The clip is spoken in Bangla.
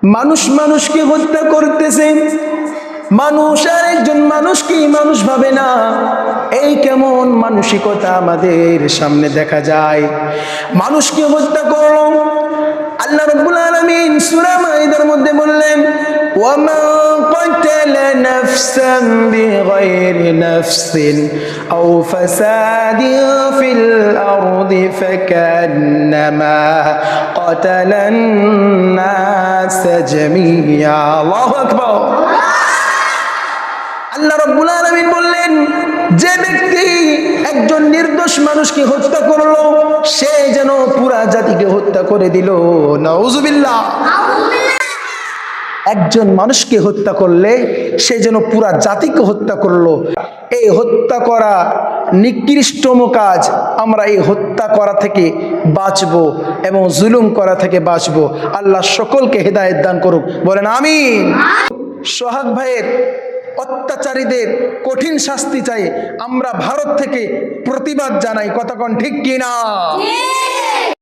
মানুষ মানুষকে হত্যা করতেছে, মানুষ আর একজন মানুষকে মানুষ ভাবে না। এই কেমন মানসিকতা আমাদের সামনে দেখা যায়। মানুষকে হত্যা করলো। আল্লাহ রাব্বুল আলামিন সূরা মাইদার মধ্যে বললেন, ওয়ামা ক্বাতালা নাফসান বিগাইরি নাফসিন আও ফাসাদিন ফিল আরদি ফাকান্নামা ক্বাতালান নাস জামিয়া। আল্লাহু আকবার। আল্লাহ রাব্বুল আলামিন বললেন, যে ব্যক্তি একজন নির্দোষ মানুষকে হত্যা করলো, সে যেন পুরা জাতিকে হত্যা করে দিল। নাউজুবিল্লাহ। একজন মানুষকে হত্যা করলে সে যেন পুরা জাতিকে হত্যা করলো। এই হত্যা করা নিকৃষ্টতম কাজ। আমরা এই হত্যা করা থেকে বাঁচবো এবং জুলুম করা থেকে বাঁচবো। আল্লাহ সকলকে হেদায়েত দান করুক, বলেন আমিন। সোহাগ ভাইয়ের অত্যাচারীদের কঠিন শাস্তি চাই। আমরা ভারত থেকে প্রতিবাদ জানাই, কথা কোন ঠিক কিনা?